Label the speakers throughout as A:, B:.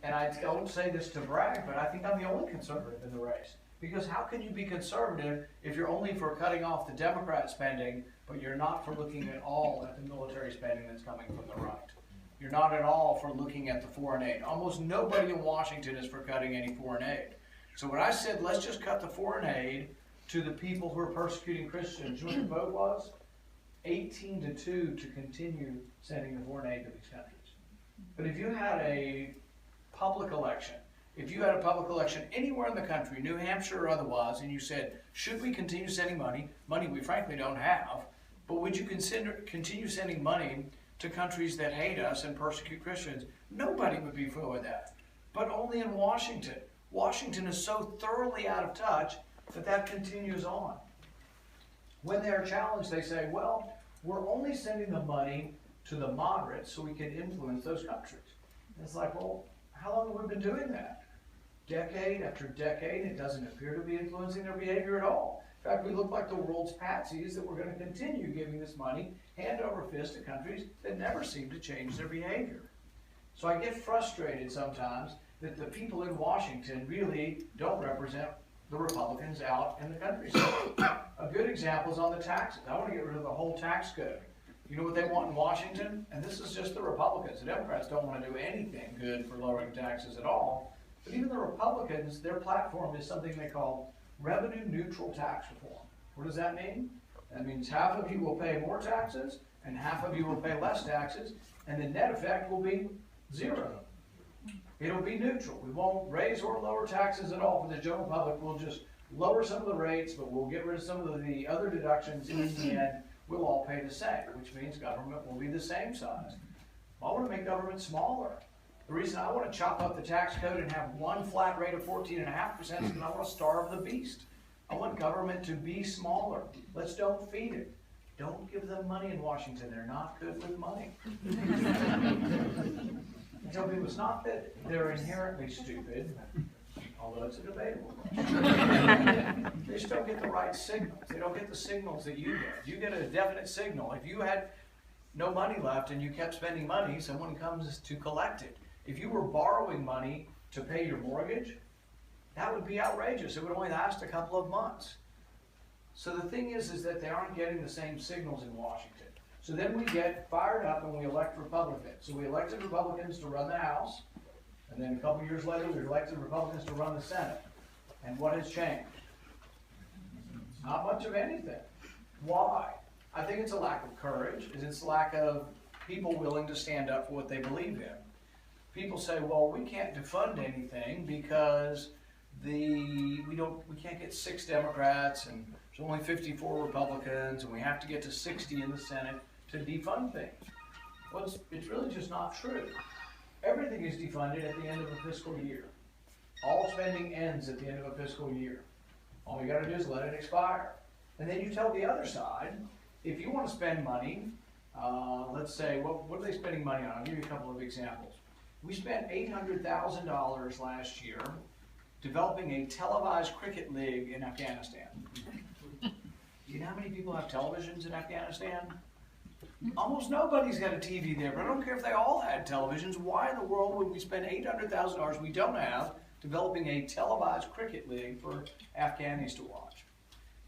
A: and I don't say this to brag, but I think I'm the only conservative in the race. Because how can you be conservative if you're only for cutting off the Democrat spending, but you're not for looking at all at the military spending that's coming from the right? You're not at all for looking at the foreign aid. Almost nobody in Washington is for cutting any foreign aid. So when I said, let's just cut the foreign aid to the people who are persecuting Christians, you know what the vote was? 18-2 to continue sending the foreign aid to these countries. But if you had a public election, if you had a public election anywhere in the country, New Hampshire or otherwise, and you said, should we continue sending money we frankly don't have, but would you continue sending money to countries that hate us and persecute Christians? Nobody would be for that. But only in Washington. Washington is so thoroughly out of touch that continues on. When they are challenged, they say, well, we're only sending the money to the moderates so we can influence those countries. And it's like, well, how long have we been doing that? Decade after decade, it doesn't appear to be influencing their behavior at all. In fact, we look like the world's patsies that we're going to continue giving this money hand over fist to countries that never seem to change their behavior. So I get frustrated sometimes that the people in Washington really don't represent the Republicans out in the countryside. A good example is on the taxes. I want to get rid of the whole tax code. You know what they want in Washington? And this is just the Republicans. The Democrats don't want to do anything good for lowering taxes at all. But even the Republicans, their platform is something they call revenue neutral tax reform. What does that mean? That means half of you will pay more taxes and half of you will pay less taxes, and the net effect will be zero. It'll be neutral. We won't raise or lower taxes at all for the general public. We'll just lower some of the rates, but we'll get rid of some of the other deductions. In the end, we'll all pay the same, which means government will be the same size. I want to make government smaller. The reason I want to chop up the tax code and have one flat rate of 14.5% is because I want to starve the beast. I want government to be smaller. Let's don't feed it. Don't give them money in Washington. They're not good with money. I tell people it's not that they're inherently stupid, although it's a debatable question. They just don't get the right signals. They don't get the signals that you get. You get a definite signal. If you had no money left and you kept spending money, someone comes to collect it. If you were borrowing money to pay your mortgage, that would be outrageous. It would only last a couple of months. So the thing is that they aren't getting the same signals in Washington. So then we get fired up and we elect Republicans. So we elected Republicans to run the House, and then a couple years later we elected Republicans to run the Senate. And what has changed? Not much of anything. Why? I think it's a lack of courage. It's a lack of people willing to stand up for what they believe in. People say, well, we can't defund anything because we can't get 6 Democrats and there's only 54 Republicans and we have to get to 60 in the Senate to defund things. Well, it's really just not true. Everything is defunded at the end of a fiscal year. All spending ends at the end of a fiscal year. All you got to do is let it expire. And then you tell the other side, if you want to spend money, let's say, what are they spending money on? I'll give you a couple of examples. We spent $800,000 last year developing a televised cricket league in Afghanistan. Do you know how many people have televisions in Afghanistan? Almost nobody's got a TV there, but I don't care if they all had televisions. Why in the world would we spend $800,000 we don't have developing a televised cricket league for Afghanis to watch?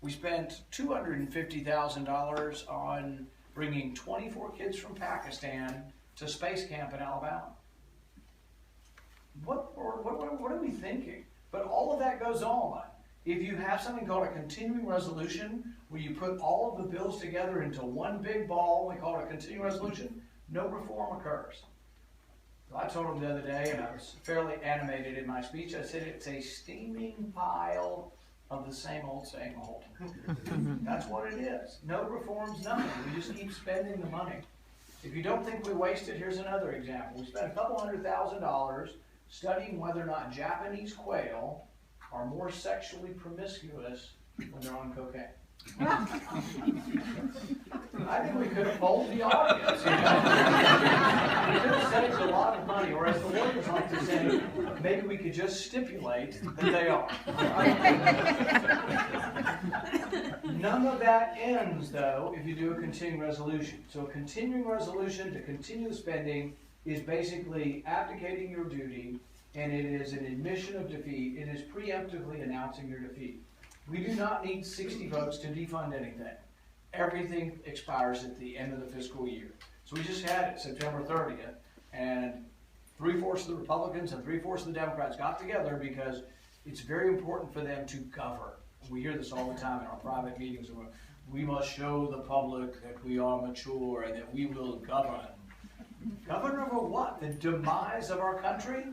A: We spent $250,000 on bringing 24 kids from Pakistan to space camp in Alabama. What are we thinking? But all of that goes on. If you have something called a continuing resolution, where you put all of the bills together into one big ball, we call it a continuing resolution, no reform occurs. I told them the other day, and I was fairly animated in my speech, I said it's a steaming pile of the same old, same old. That's what it is. No reforms, nothing. We just keep spending the money. If you don't think we wasted, here's another example. We spent a couple $100,000 studying whether or not Japanese quail are more sexually promiscuous when they're on cocaine. I think we could have polled the audience. You know? We could have saved a lot of money, or as the lawyers like to say, maybe we could just stipulate that they are. None of that ends, though, if you do a continuing resolution. So a continuing resolution to continue spending is basically abdicating your duty and it is an admission of defeat. It is preemptively announcing your defeat. We do not need 60 votes to defund anything. Everything expires at the end of the fiscal year. So we just had it September 30th, and 3/4 of the Republicans and 3/4 of the Democrats got together because it's very important for them to govern. We hear this all the time in our private meetings. We must show the public that we are mature and that we will govern. Govern over what? The demise of our country?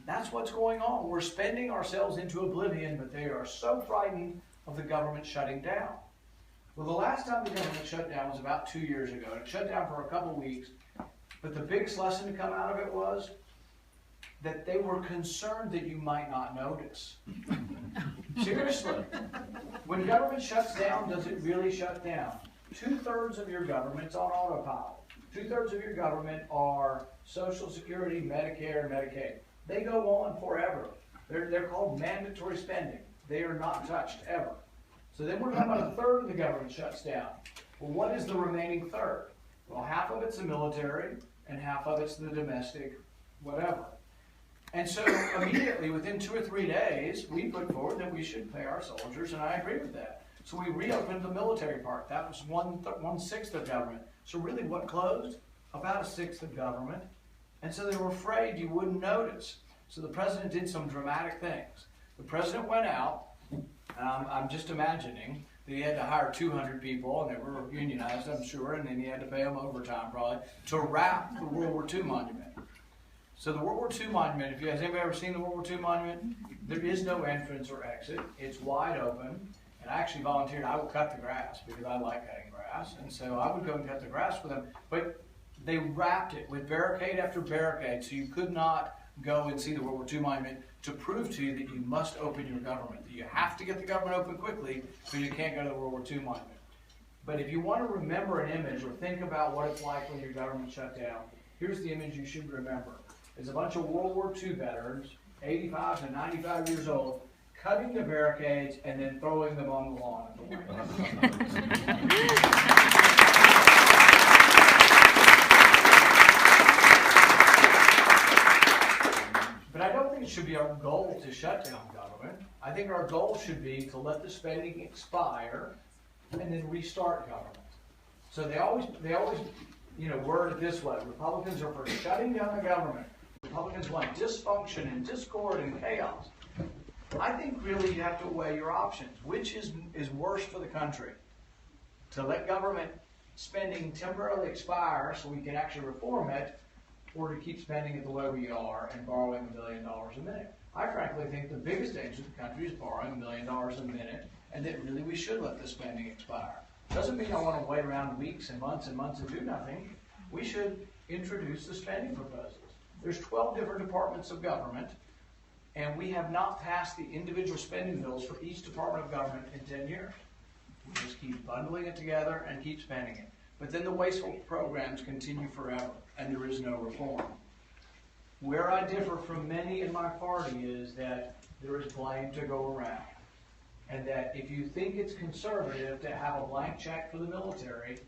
A: That's what's going on. We're spending ourselves into oblivion, but they are so frightened of the government shutting down. Well, the last time the government shut down was about 2 years ago. It shut down for a couple weeks, but the biggest lesson to come out of it was that they were concerned that you might not notice. Seriously. When government shuts down, does it really shut down? 2/3 of your government's on autopilot. 2/3 of your government are Social Security, Medicare, and Medicaid. They go on forever. They're called mandatory spending. They are not touched ever. So then we're talking about 1/3 of the government shuts down. Well, what is the remaining 1/3? Well, half of it's the military, and half of it's the domestic whatever. And so immediately, within 2 or 3 days, we put forward that we should pay our soldiers, and I agree with that. So we reopened the military part. That was 1/6 of government. So really what closed? About 1/6 of government. And so they were afraid you wouldn't notice. So the president did some dramatic things. The president went out, I'm just imagining that he had to hire 200 people, and they were unionized, I'm sure, and then he had to pay them overtime probably, to wrap the World War II monument. So the World War II monument, if you guys ever seen the World War II monument, there is no entrance or exit. It's wide open. And I actually volunteered, I would cut the grass because I like cutting grass. And so I would go and cut the grass with them. But they wrapped it with barricade after barricade, so you could not go and see the World War II monument, to prove to you that you must open your government. That you have to get the government open quickly, so you can't go to the World War II monument. But if you want to remember an image or think about what it's like when your government shut down, here's the image you should remember. It's a bunch of World War II veterans, 85 to 95 years old, cutting the barricades and then throwing them on the lawn at the White House. But I don't think it should be our goal to shut down government. I think our goal should be to let the spending expire and then restart government. So they always word it this way. Republicans are for shutting down the government. Republicans want dysfunction and discord and chaos. I think really you have to weigh your options. Which is worse for the country? To let government spending temporarily expire so we can actually reform it, or to keep spending it the way we are and borrowing $1 billion a minute? I frankly think the biggest danger to the country is borrowing $1 million a minute, and that really we should let the spending expire. Doesn't mean I want to wait around weeks and months and do nothing. We should introduce the spending proposals. There's 12 different departments of government, and we have not passed the individual spending bills for each department of government in 10 years. We just keep bundling it together and keep spending it. But then the wasteful programs continue forever, and there is no reform. Where I differ from many in my party is that there is blame to go around. And that if you think it's conservative to have a blank check for the military,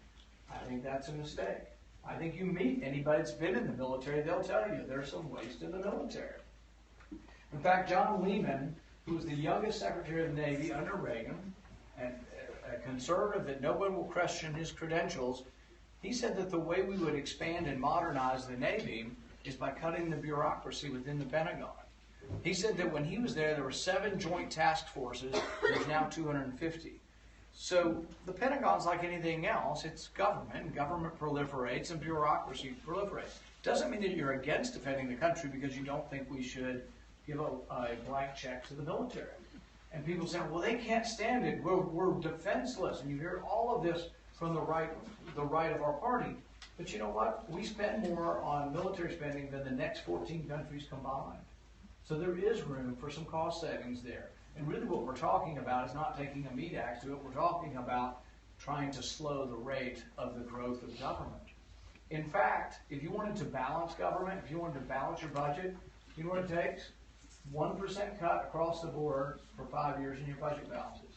A: I think that's a mistake. I think you meet anybody that's been in the military, they'll tell you there's some waste in the military. In fact, John Lehman, who was the youngest Secretary of the Navy under Reagan, and a conservative that no one will question his credentials, he said that the way we would expand and modernize the Navy is by cutting the bureaucracy within the Pentagon. He said that when he was there were 7 joint task forces. There's now 250. So the Pentagon's like anything else. It's government. Government proliferates and bureaucracy proliferates. Doesn't mean that you're against defending the country because you don't think we should give a blank check to the military. And people say, well, they can't stand it. We're defenseless. And you hear all of this from the right of our party. But you know what? We spend more on military spending than the next 14 countries combined. So there is room for some cost savings there. And really what we're talking about is not taking a meat axe to it. We're talking about trying to slow the rate of the growth of government. In fact, if you wanted to balance government, if you wanted to balance your budget, you know what it takes? 1% cut across the board for 5 years in your budget balances.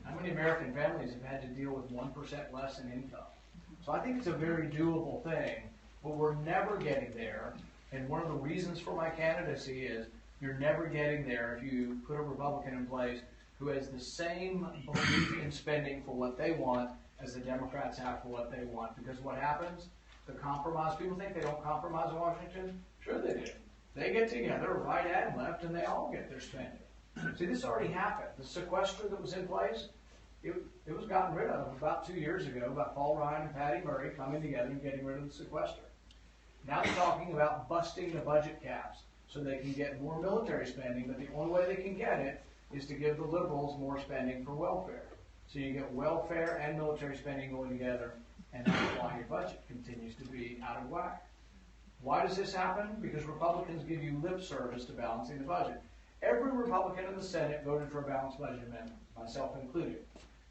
A: How many American families have had to deal with 1% less in income? So I think it's a very doable thing, but we're never getting there. And one of the reasons for my candidacy is You're never getting there if you put a Republican in place who has the same belief in spending for what they want as the Democrats have for what they want. Because what happens? The compromise, people think they don't compromise in Washington. Sure they do. They get together, right and left, and they all get their spending. See, this already happened. The sequester that was in place, it was gotten rid of about 2 years ago by Paul Ryan and Patty Murray coming together and getting rid of the sequester. Now they're talking about busting the budget caps so they can get more military spending, but the only way they can get it is to give the liberals more spending for welfare. So you get welfare and military spending going together, and that's why your budget continues to be out of whack. Why does this happen? Because Republicans give you lip service to balancing the budget. Every Republican in the Senate voted for a balanced budget amendment, myself included.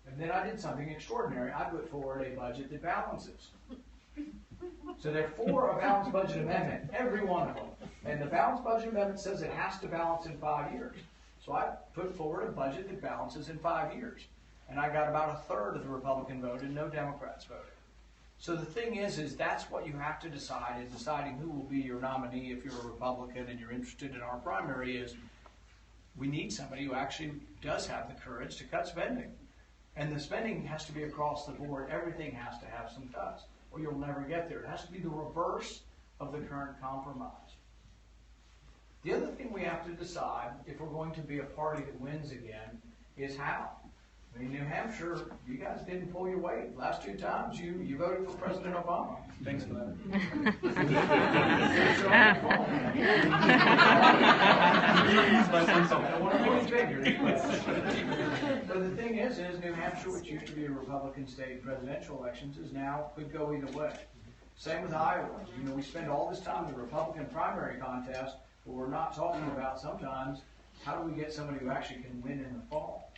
A: And then I did something extraordinary. I put forward a budget that balances. So they're for a balanced budget amendment, every one of them. And the balanced budget amendment says it has to balance in 5 years. So I put forward a budget that balances in 5 years. And I got about a third of the Republican vote and no Democrats voted. So the thing is that's what you have to decide, is deciding who will be your nominee if you're a Republican and you're interested in our primary. Is we need somebody who actually does have the courage to cut spending. And the spending has to be across the board. Everything has to have some cuts, or you'll never get there. It has to be the reverse of the current compromise. The other thing we have to decide, if we're going to be a party that wins again, is how. I mean, New Hampshire, you guys didn't pull your weight. Last 2 times, you voted for President Obama. Thanks for that. So the thing is New Hampshire, which used to be a Republican state presidential elections, is now could go either way. Same with Iowa. You know, we spend all this time in the Republican primary contest, but we're not talking about sometimes how do we get somebody who actually can win in the fall.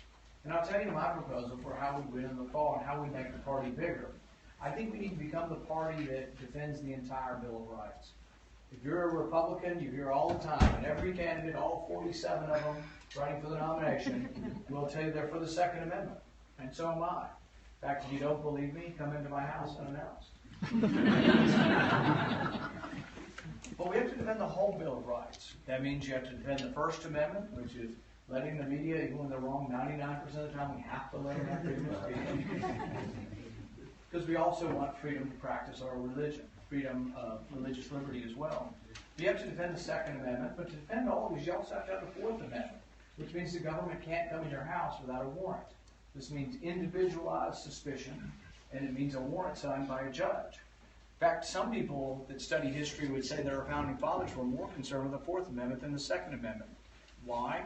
A: And I'll tell you my proposal for how we win in the fall and how we make the party bigger. I think we need to become the party that defends the entire Bill of Rights. If you're a Republican, you hear all the time, and every candidate, all 47 of them running for the nomination, will tell you they're for the Second Amendment. And so am I. In fact, if you don't believe me, come into my house unannounced. But we have to defend the whole Bill of Rights. That means you have to defend the First Amendment, which is letting the media, even when they're wrong 99% of the time, we have to let them have freedom of speech. Because we also want freedom to practice our religion, freedom of religious liberty as well. You have to defend the Second Amendment, but to defend all of these, you also have to have the Fourth Amendment, which means the government can't come in your house without a warrant. This means individualized suspicion, and it means a warrant signed by a judge. In fact, some people that study history would say that our founding fathers were more concerned with the Fourth Amendment than the Second Amendment. Why?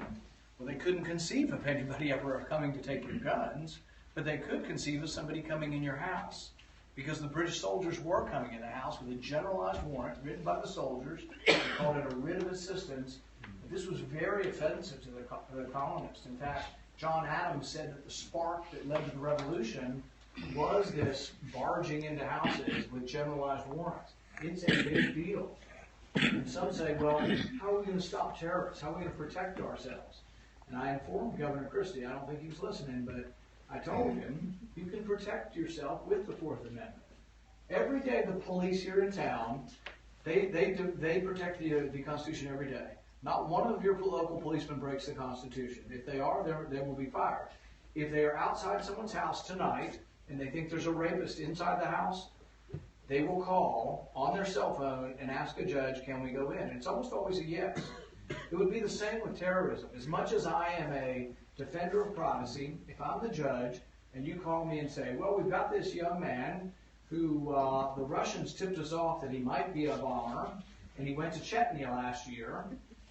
A: Well, they couldn't conceive of anybody ever coming to take your guns, but they could conceive of somebody coming in your house. Because the British soldiers were coming in the house with a generalized warrant written by the soldiers. They called it a writ of assistance. But this was very offensive to the colonists. In fact, John Adams said that the spark that led to the revolution was this barging into houses with generalized warrants. It's a big deal. And some say, well, how are we going to stop terrorists? How are we going to protect ourselves? And I informed Governor Christie, I don't think he was listening, but I told him, you can protect yourself with the Fourth Amendment. Every day the police here in town, they protect the Constitution every day. Not one of your local policemen breaks the Constitution. If they are, they will be fired. If they are outside someone's house tonight and they think there's a rapist inside the house, they will call on their cell phone and ask a judge, can we go in? It's almost always a yes. It would be the same with terrorism. As much as I am a defender of privacy, if I'm the judge and you call me and say, well, we've got this young man who the Russians tipped us off that he might be a bomber, and he went to Chechnya last year,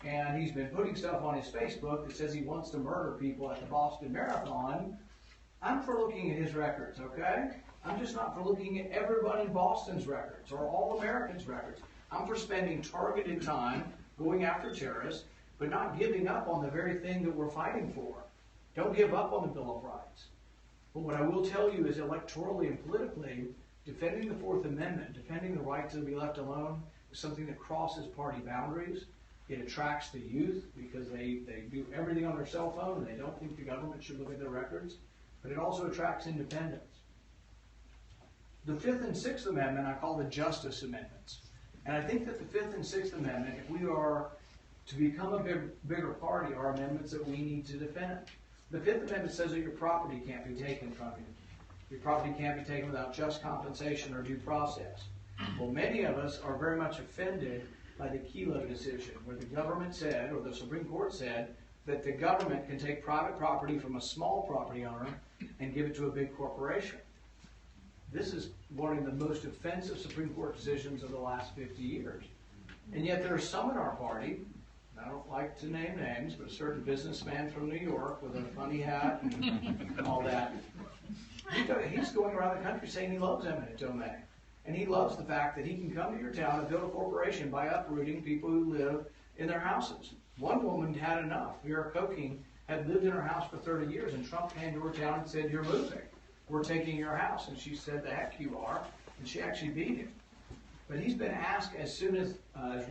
A: and he's been putting stuff on his Facebook that says he wants to murder people at the Boston Marathon, I'm for looking at his records, okay? I'm just not for looking at everybody in Boston's records or all Americans' records. I'm for spending targeted time going after terrorists, but not giving up on the very thing that we're fighting for. Don't give up on the Bill of Rights. But what I will tell you is electorally and politically, defending the Fourth Amendment, defending the right to be left alone, is something that crosses party boundaries. It attracts the youth because they do everything on their cell phone and they don't think the government should look at their records. But it also attracts independence. The Fifth and Sixth Amendment I call the Justice Amendments. And I think that the Fifth and Sixth Amendment, if we are to become a bigger party are amendments that we need to defend. The Fifth Amendment says that your property can't be taken from you. Your property can't be taken without just compensation or due process. Well, many of us are very much offended by the Kelo decision, where the government said, or the Supreme Court said, that the government can take private property from a small property owner and give it to a big corporation. This is one of the most offensive Supreme Court decisions of the last 50 years. And yet there are some in our party, I don't like to name names, but a certain businessman from New York with a funny hat and all that, he's going around the country saying he loves eminent domain. And he loves the fact that he can come to your town and build a corporation by uprooting people who live in their houses. One woman had enough. Vera Koking had lived in her house for 30 years, and Trump came to her town and said, "You're moving. We're taking your house." And she said, "The heck you are." And she actually beat him. But he's been asked as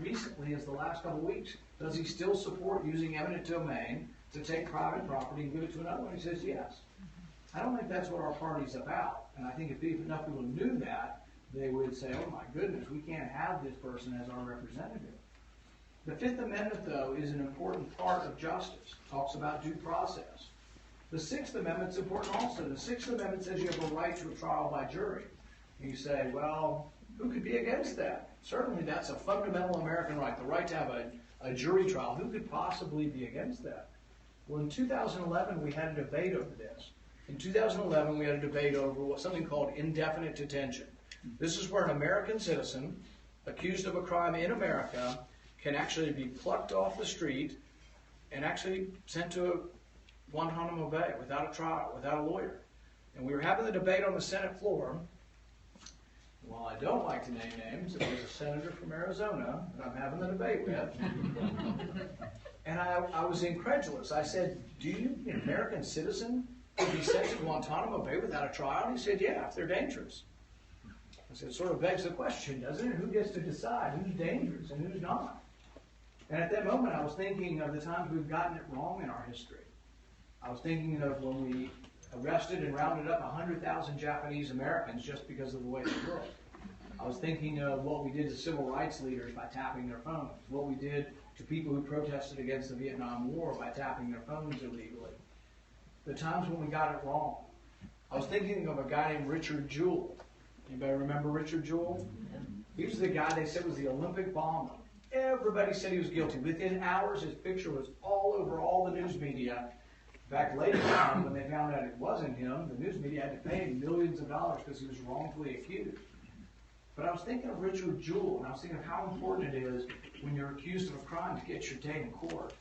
A: recently as the last couple of weeks, does he still support using eminent domain to take private property and give it to another one? He says yes. I don't think that's what our party's about. And I think if enough people knew that, they would say, oh my goodness, we can't have this person as our representative. The Fifth Amendment, though, is an important part of justice. It talks about due process. The Sixth Amendment's important also. The Sixth Amendment says you have a right to a trial by jury. And you say, well, who could be against that? Certainly that's a fundamental American right, the right to have a jury trial. Who could possibly be against that? Well, in 2011, we had a debate over this. In 2011, we had a debate over something called indefinite detention. This is where an American citizen accused of a crime in America can actually be plucked off the street and actually sent to Guantanamo Bay without a trial, without a lawyer. And we were having the debate on the Senate floor. Well, I don't like to name names. There was a senator from Arizona that I'm having the debate with. And I was incredulous. I said, do you, an American citizen, could be sent to Guantanamo Bay without a trial? And he said, yeah, if they're dangerous. I said, it sort of begs the question, doesn't it? Who gets to decide who's dangerous and who's not? And at that moment, I was thinking of the times we've gotten it wrong in our history. I was thinking of when we arrested and rounded up 100,000 Japanese Americans just because of the way they looked. I was thinking of what we did to civil rights leaders by tapping their phones, what we did to people who protested against the Vietnam War by tapping their phones illegally. The times when we got it wrong. I was thinking of a guy named Richard Jewell. Anybody remember Richard Jewell? He was the guy they said was the Olympic bomber. Everybody said he was guilty. Within hours, his picture was all over all the news media. In fact, later on, when they found out it wasn't him, the news media had to pay him millions of dollars because he was wrongfully accused. But I was thinking of Richard Jewell, and I was thinking of how important it is when you're accused of a crime to get your day in court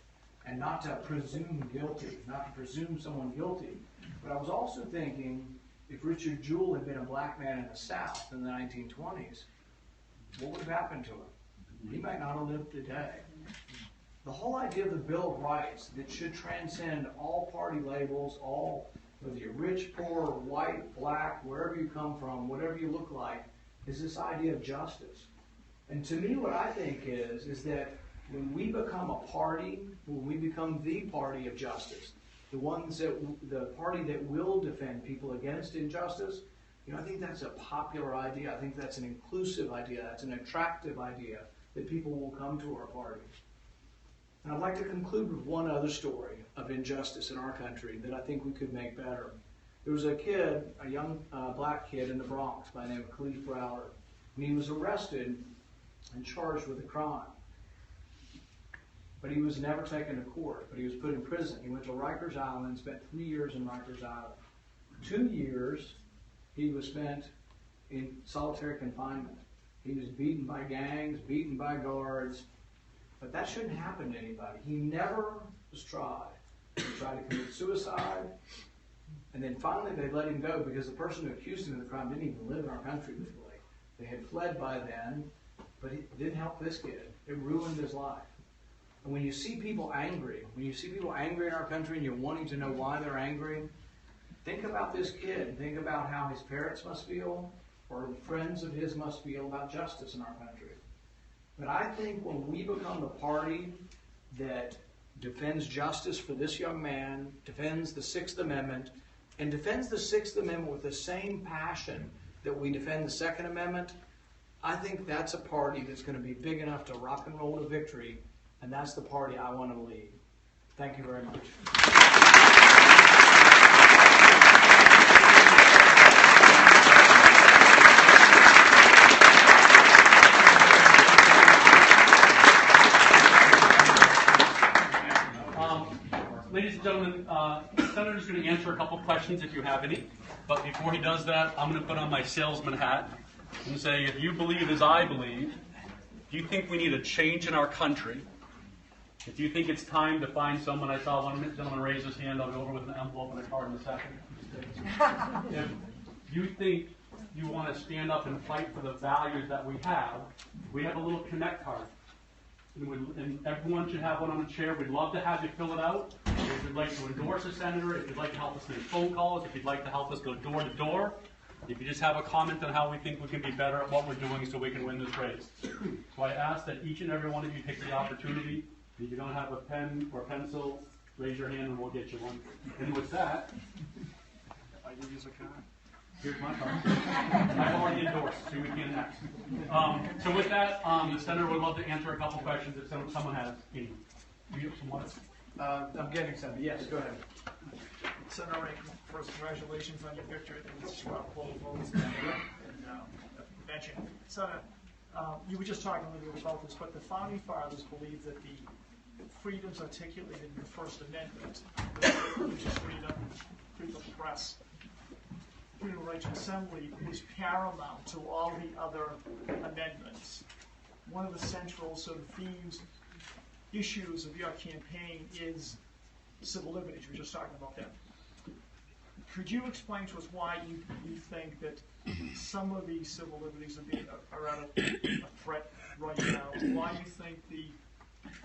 A: and not to presume guilty, not to presume someone guilty. But I was also thinking, if Richard Jewell had been a black man in the South in the 1920s, what would have happened to him? He might not have lived today. The whole idea of the Bill of Rights that should transcend all party labels, all, whether you're rich, poor, white, black, wherever you come from, whatever you look like, is this idea of justice. And to me, what I think is that when we become a party, when we become the party of justice, the party that will defend people against injustice, I think that's a popular idea. I think that's an inclusive idea. That's an attractive idea that people will come to our party. And I'd like to conclude with one other story of injustice in our country that I think we could make better. There was a kid, a young black kid in the Bronx by the name of Khalif Browder, and he was arrested and charged with a crime. But he was never taken to court, but he was put in prison. He went to Rikers Island, spent 3 years in Rikers Island. 2 years he was spent in solitary confinement. He was beaten by gangs, beaten by guards, but that shouldn't happen to anybody. He never was tried. He tried to commit suicide, and then finally they let him go because the person who accused him of the crime didn't even live in our country legally. They had fled by then, but it didn't help this kid. It ruined his life. And when you see people angry, in our country and you're wanting to know why they're angry, think about this kid and think about how his parents must feel or friends of his must feel about justice in our country. But I think when we become the party that defends justice for this young man, defends the Sixth Amendment, and defends the Sixth Amendment with the same passion that we defend the Second Amendment, I think that's a party that's going to be big enough to rock and roll to victory And that's the party I want to lead. Thank you very much.
B: Ladies and gentlemen, the Senator's going to answer a couple questions if you have any. But before he does that, I'm going to put on my salesman hat and say, if you believe as I believe, if you think we need a change in our country, if you think it's time to find someone, I saw one gentleman raise his hand, I'll go over with an envelope and a card in a second. If you think you want to stand up and fight for the values that we have a little Connect card. And everyone should have one on a chair. We'd love to have you fill it out. If you'd like to endorse a senator, if you'd like to help us make phone calls, if you'd like to help us go door to door, if you just have a comment on how we think we can be better at what we're doing so we can win this race. So I ask that each and every one of you take the opportunity. If you don't have a pen or pencil, raise your hand and we'll get you one. And with that, I give you a card. Here's my card. I've already endorsed, so we can next. So with that, the senator would love to answer a couple questions if someone has any. Do you have some water?
A: I'm getting some. Yes, go ahead.
C: Senator Rankin, first, congratulations on your victory. This is about poll votes and convention. Senator, you were just talking a little bit about this, but the Founding Fathers believed that the freedoms articulated in the First Amendment, religious freedom, freedom of press, freedom of right to assembly, was paramount to all the other amendments. One of the central sort of themes, issues of your campaign is civil liberties. We were just talking about that. Could you explain to us why you think that some of these civil liberties are at a threat right now? Why you think the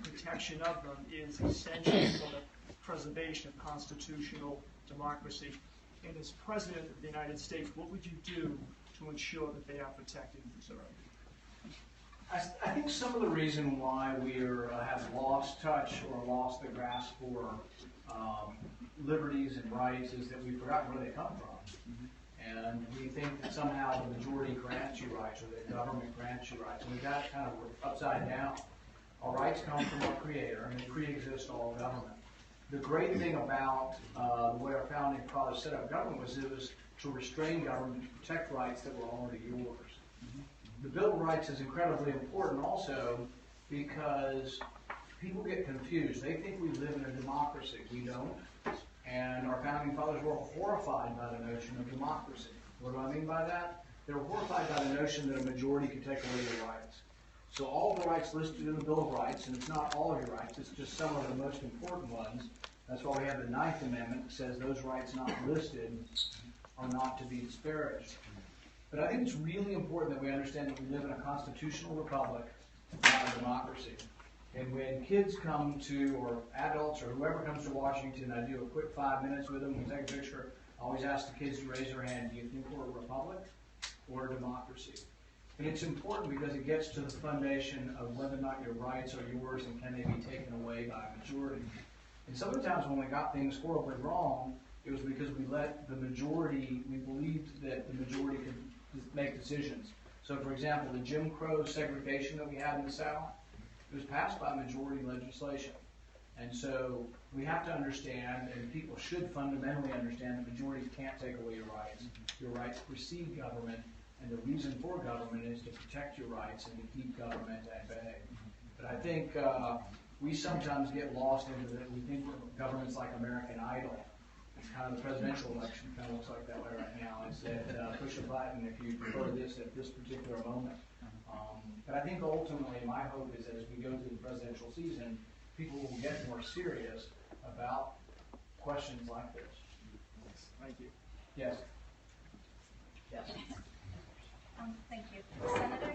C: protection of them is essential for the preservation of constitutional democracy? And as President of the United States, what would you do to ensure that they are protected and preserved?
A: I think some of the reason why we have lost touch or lost the grasp for liberties and rights is that we've forgotten where they come from. And we think that somehow the majority grants you rights or the government grants you rights. And we got it kind of upside down. Our rights come from our Creator, and they pre-exist all government. The great thing about the way our founding fathers set up government was it was to restrain government, to protect rights that were already yours. The Bill of Rights is incredibly important also because people get confused. They think we live in a democracy. We don't. And our founding fathers were horrified by the notion of democracy. What do I mean by that? They were horrified by the notion that a majority could take away your rights. So all the rights listed in the Bill of Rights, and it's not all of your rights, it's just some of the most important ones. That's why we have the Ninth Amendment that says those rights not listed are not to be disparaged. But I think it's really important that we understand that we live in a constitutional republic, not a democracy. And when kids come to, or adults, or whoever comes to Washington, I do a quick 5 minutes with them, we take a picture. I always ask the kids to raise their hand, do you think we're a republic or a democracy? And it's important because it gets to the foundation of whether or not your rights are yours and can they be taken away by a majority. And sometimes when we got things horribly wrong, it was because we let the majority, we believed that the majority could make decisions. So for example, the Jim Crow segregation that we had in the South, it was passed by majority legislation. And so we have to understand, and people should fundamentally understand, that majorities can't take away your rights. Your rights precede government, and the reason for government is to protect your rights and to keep government at bay. But I think we sometimes get lost into that. We think government's like American Idol. It's kind of the presidential election kind of looks like that way right now. It's that push a button if you prefer this at this particular moment. But I think ultimately my hope is that as we go through the presidential season, people will get more serious about questions like this.
C: Thank you.
A: Yes. Yes.
D: Thank you. Senator,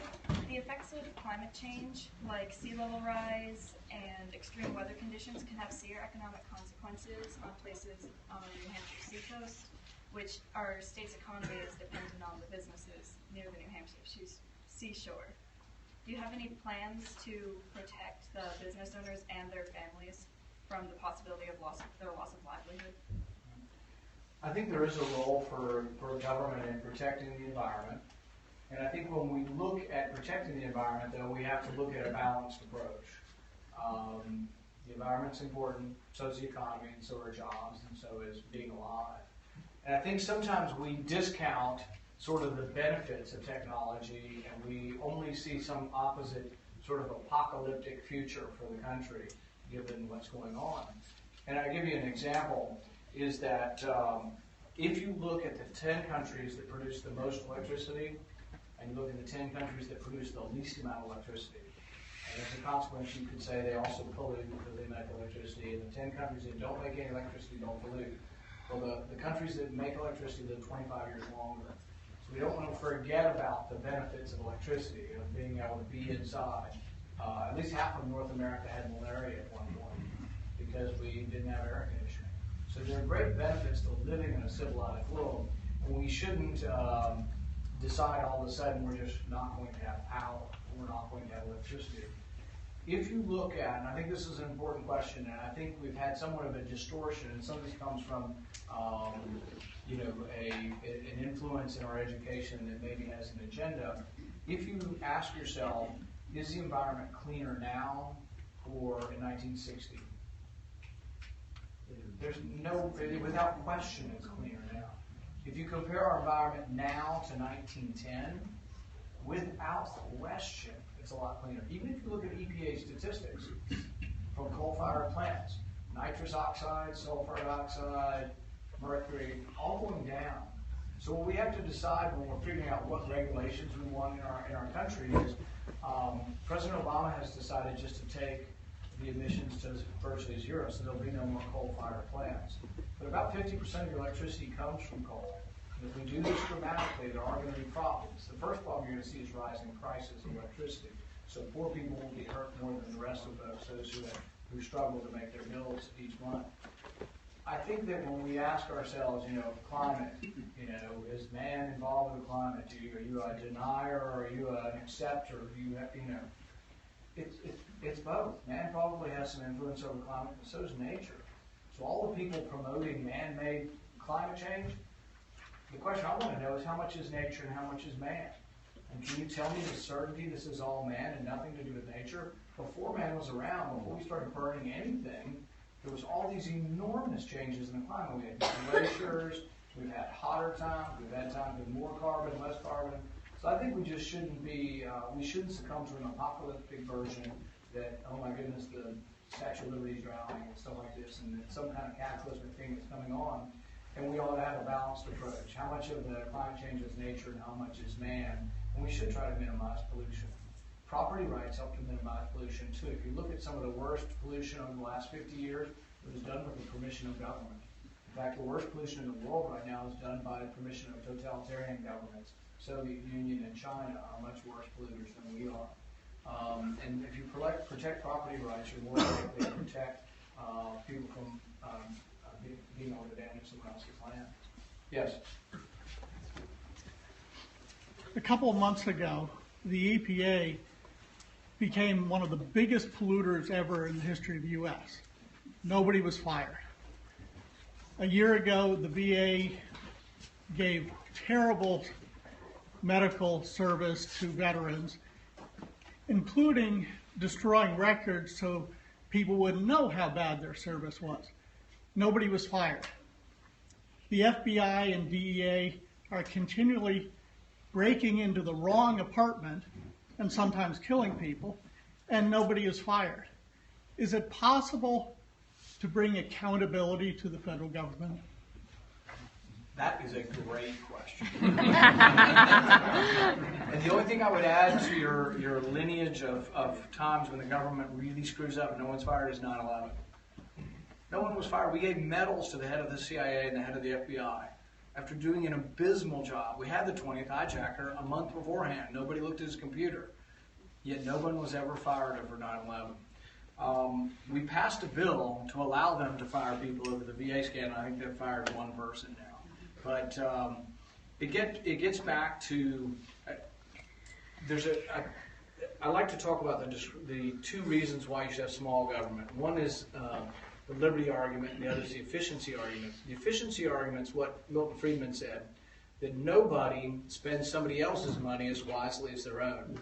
D: the effects of climate change, like sea level rise and extreme weather conditions, can have severe economic consequences on places on the New Hampshire seacoast, which our state's economy is dependent on the businesses near the New Hampshire seashore. Do you have any plans to protect the business owners and their families from the possibility of their loss of livelihood?
A: I think there is a role for government in protecting the environment. And I think when we look at protecting the environment, though, we have to look at a balanced approach. The environment's important, so is the economy, and so are jobs, and so is being alive. And I think sometimes we discount sort of the benefits of technology, and we only see some opposite sort of apocalyptic future for the country, given what's going on. And I'll give you an example, is that if you look at the 10 countries that produce the most electricity, and you look at the 10 countries that produce the least amount of electricity, and as a consequence, you could say they also pollute because they make electricity, and the 10 countries that don't make any electricity don't pollute. Well, the countries that make electricity live 25 years longer. So we don't want to forget about the benefits of electricity, of being able to be inside. At least half of North America had malaria at one point because we didn't have air conditioning. So there are great benefits to living in a civilized world, and we shouldn't decide all of a sudden we're just not going to have power, we're not going to have electricity. If you look at, and I think this is an important question, and I think we've had somewhat of a distortion, and some of this comes from, an influence in our education that maybe has an agenda. If you ask yourself, is the environment cleaner now or in 1960? There's no, without question, it's cleaner now. If you compare our environment now to 1910, without question, it's a lot cleaner. Even if you look at EPA statistics from coal-fired plants, nitrous oxide, sulfur dioxide, mercury, all going down. So what we have to decide when we're figuring out what regulations we want in our country is, President Obama has decided just to take the emissions to virtually zero, so there'll be no more coal-fired plants. But about 50% of your electricity comes from coal. And if we do this dramatically, there are going to be problems. The first problem you're going to see is rising prices of electricity. So poor people will be hurt more than the rest of those who struggle to make their bills each month. I think that when we ask ourselves, climate, is man involved with climate? Are you a denier, or are you an acceptor? It's both. Man probably has some influence over climate, but so does nature. So all the people promoting man-made climate change, the question I want to know is how much is nature and how much is man? And can you tell me with certainty this is all man and nothing to do with nature? Before man was around, before we started burning anything, there was all these enormous changes in the climate. We had glaciers, we've had hotter times, we've had times with more carbon, less carbon. So I think we just shouldn't be, we shouldn't succumb to an apocalyptic version that, oh my goodness, the Statue of Liberty is drowning and stuff like this, and it's some kind of cataclysmic thing that's coming on. And we ought to have a balanced approach. How much of the climate change is nature and how much is man? And we should try to minimize pollution. Property rights help to minimize pollution too. If you look at some of the worst pollution over the last 50 years, it was done with the permission of government. In fact, the worst pollution in the world right now is done by the permission of totalitarian governments. Soviet Union and China are much worse polluters than we are. And if you protect property rights, you're more likely to protect people from being able to damage someone else's land. Yes?
E: A couple of months ago, the EPA became one of the biggest polluters ever in the history of the U.S. Nobody was fired. A year ago, the VA gave terrible medical service to veterans, including destroying records so people wouldn't know how bad their service was. Nobody was fired. The FBI and DEA are continually breaking into the wrong apartment and sometimes killing people, and nobody is fired. Is it possible to bring accountability to the federal government?
A: That is a great question. And the only thing I would add to your lineage of times when the government really screws up and no one's fired is 9/11. No one was fired. We gave medals to the head of the CIA and the head of the FBI after doing an abysmal job. We had the 20th hijacker a month beforehand. Nobody looked at his computer. Yet no one was ever fired over 9/11. We passed a bill to allow them to fire people over the VA scandal. I think they've fired one person now. But it gets back to, I like to talk about the two reasons why you should have small government. One is the liberty argument, and the other is the efficiency argument. The efficiency argument is what Milton Friedman said, that nobody spends somebody else's money as wisely as their own.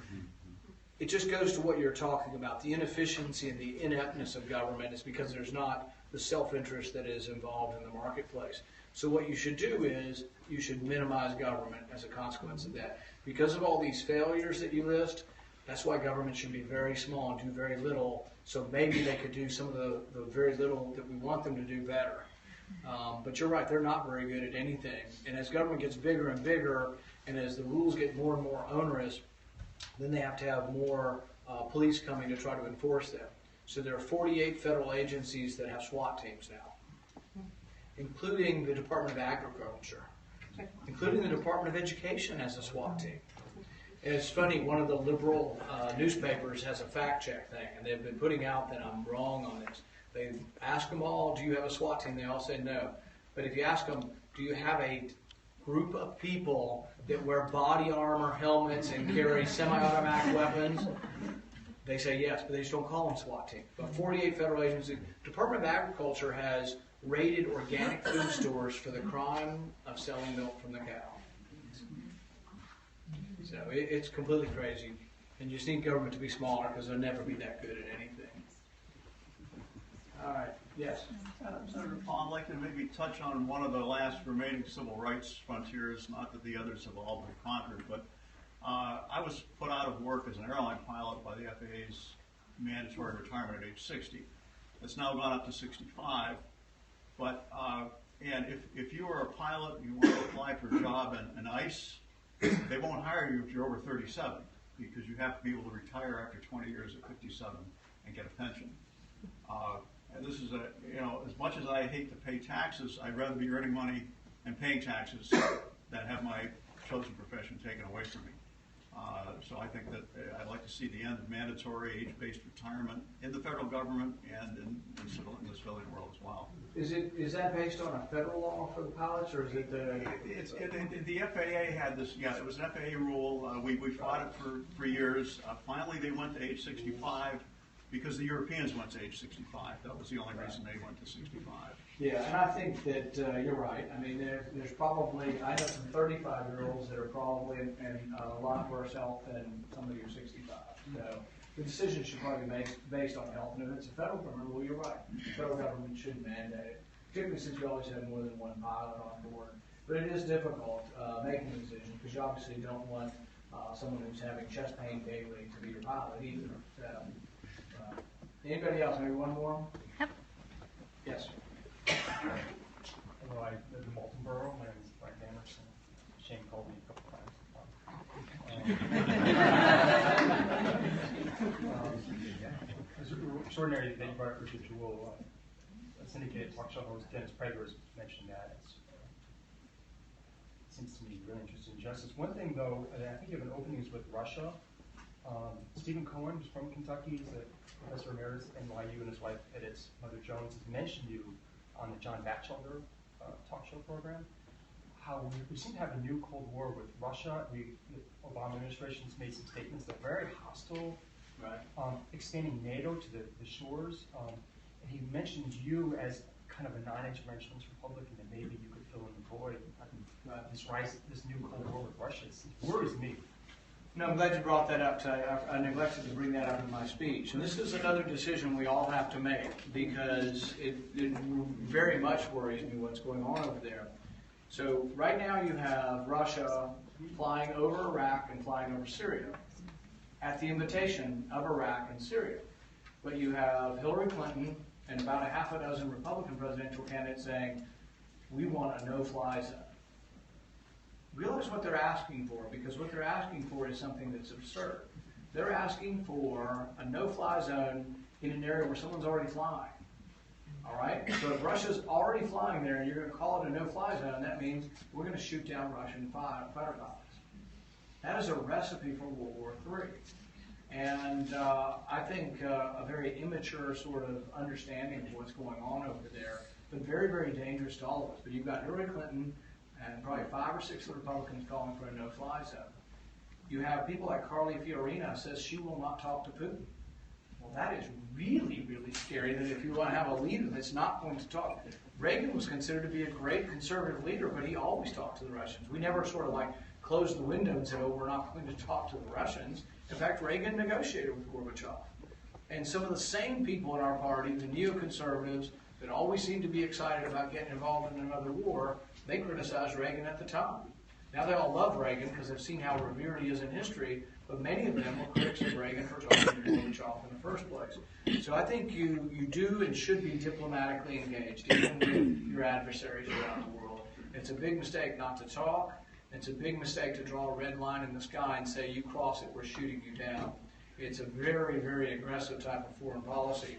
A: it just goes to what you're talking about. The inefficiency and the ineptness of government is because there's not the self-interest that is involved in the marketplace. So what you should do is you should minimize government as a consequence of that. Because of all these failures that you list, that's why government should be very small and do very little. So maybe they could do some of the very little that we want them to do better. But you're right, they're not very good at anything. And as government gets bigger and bigger, and as the rules get more and more onerous, then they have to have more police coming to try to enforce them. So there are 48 federal agencies that have SWAT teams now, including the Department of Agriculture, including the Department of Education has a SWAT team. And it's funny, one of the liberal newspapers has a fact check thing, and they've been putting out that I'm wrong on this. They ask them all, do you have a SWAT team? They all say no. But if you ask them, do you have a group of people that wear body armor, helmets, and carry semi-automatic weapons? They say yes, but they just don't call them SWAT team. But 48 federal agencies. Department of Agriculture has raided organic food stores for the crime of selling milk from the cow. So it's completely crazy. And you just need government to be smaller because they'll never be that good at anything. All right, yes.
F: Senator Paul, I'd like to maybe touch on one of the last remaining civil rights frontiers, not that the others have all been conquered, but I was put out of work as an airline pilot by the FAA's mandatory retirement at age 60. It's now gone up to 65, but and if you are a pilot and you want to apply for a job in ICE, they won't hire you if you're over 37 because you have to be able to retire after 20 years at 57 and get a pension. And this is as much as I hate to pay taxes, I'd rather be earning money and paying taxes than have my chosen profession taken away from me. So I think that I'd like to see the end of mandatory age-based retirement in the federal government and in the civilian world as well.
A: Is that based on a federal law for the pilots, or is it
F: the FAA had this? Yeah, it was an FAA rule. We fought it for years. Finally, they went to age 65 because the Europeans went to age 65. That was the only reason they went to 65.
A: Yeah, and I think that you're right. I mean, there's probably, I know some 35-year-olds that are probably in a lot worse health than somebody who's 65. So the decision should probably be based on health. And if it's a federal government rule, you're right. The federal government should mandate it, particularly since you always have more than one pilot on board. But it is difficult making a decision because you obviously don't want someone who's having chest pain daily to be your pilot either. So, anybody else? Maybe one more?
G: Yep.
A: Yes.
H: Hello, I live in Waltonboro. My name is Frank Anderson. Shane called me a couple times. It's extraordinary that you brought up Richard Jewell. A syndicated talk show host, Dennis Prager, has mentioned that. It seems to me really interesting justice. One thing, though, and I think you have an opening is with Russia. Stephen Cohen, who's from Kentucky, is a professor emeritus at NYU, and his wife, Edith Mother Jones, has mentioned you on the John Batchelder talk show program. How we seem to have a new Cold War with Russia. The Obama administration has made some statements that are very hostile, right. Extending NATO to the shores. And he mentioned you as kind of a non-interventionist Republican, that maybe you could fill in the void. This new Cold War with Russia worries me.
A: No, I'm glad you brought that up. I neglected to bring that up in my speech. And this is another decision we all have to make because it very much worries me what's going on over there. So right now you have Russia flying over Iraq and flying over Syria at the invitation of Iraq and Syria. But you have Hillary Clinton and about a half a dozen Republican presidential candidates saying, we want a no-fly zone. Realize what they're asking for, because what they're asking for is something that's absurd. They're asking for a no-fly zone in an area where someone's already flying. All right? So if Russia's already flying there and you're going to call it a no-fly zone, that means we're going to shoot down Russian fighter pilots. That is a recipe for World War III. And I think a very immature sort of understanding of what's going on over there, but very, very dangerous to all of us. But you've got Hillary Clinton and probably 5 or 6 Republicans calling for a no-fly zone. You have people like Carly Fiorina says she will not talk to Putin. Well, that is really, really scary that if you want to have a leader that's not going to talk. Reagan was considered to be a great conservative leader, but he always talked to the Russians. We never sort of like closed the window and said, oh, we're not going to talk to the Russians. In fact, Reagan negotiated with Gorbachev. And some of the same people in our party, the neoconservatives, that always seem to be excited about getting involved in another war, they criticized Reagan at the time. Now they all love Reagan because they've seen how revered he is in history, but many of them were critics of Reagan for talking to Gorbachev in the first place. So I think you do and should be diplomatically engaged, even with your adversaries around the world. It's a big mistake not to talk. It's a big mistake to draw a red line in the sky and say, you cross it, we're shooting you down. It's a very, very aggressive type of foreign policy.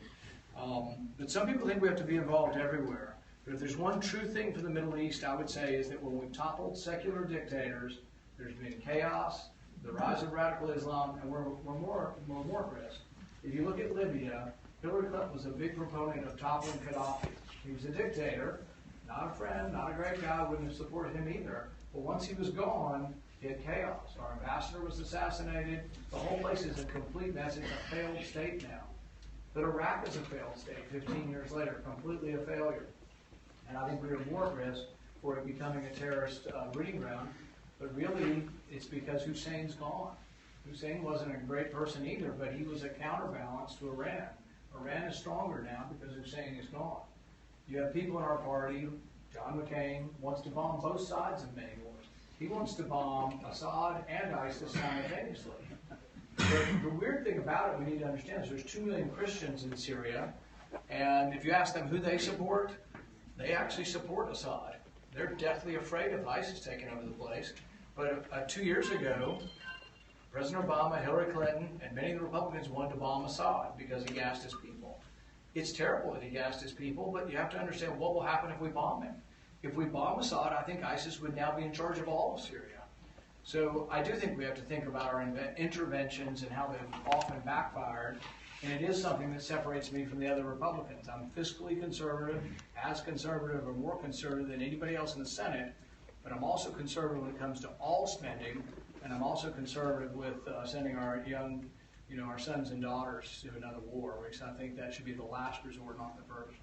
A: But some people think we have to be involved everywhere. But if there's one true thing for the Middle East, I would say, is that when we've toppled secular dictators, there's been chaos, the rise of radical Islam, and we're more at risk. If you look at Libya, Hillary Clinton was a big proponent of toppling Gaddafi. He was a dictator, not a friend, not a great guy, wouldn't have supported him either. But once he was gone, you had chaos. Our ambassador was assassinated. The whole place is a complete mess. It's a failed state now. But Iraq is a failed state 15 years later, completely a failure. And I think we are more at risk for it becoming a terrorist breeding ground. But really, it's because Hussein's gone. Hussein wasn't a great person either, but he was a counterbalance to Iran. Iran is stronger now because Hussein is gone. You have people in our party, John McCain wants to bomb both sides of many wars. He wants to bomb Assad and ISIS simultaneously. The weird thing about it, we need to understand, is there's 2 million Christians in Syria, and if you ask them who they support, they actually support Assad. They're deathly afraid of ISIS taking over the place. But 2 years ago, President Obama, Hillary Clinton, and many of the Republicans wanted to bomb Assad because he gassed his people. It's terrible that he gassed his people, but you have to understand what will happen if we bomb him. If we bomb Assad, I think ISIS would now be in charge of all of Syria. So I do think we have to think about our interventions and how they've often backfired, and it is something that separates me from the other Republicans. I'm fiscally conservative, as conservative or more conservative than anybody else in the Senate, but I'm also conservative when it comes to all spending, and I'm also conservative with sending our young, our sons and daughters to another war, which I think that should be the last resort, not the first.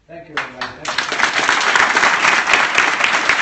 A: Thank you, everybody. Thank you.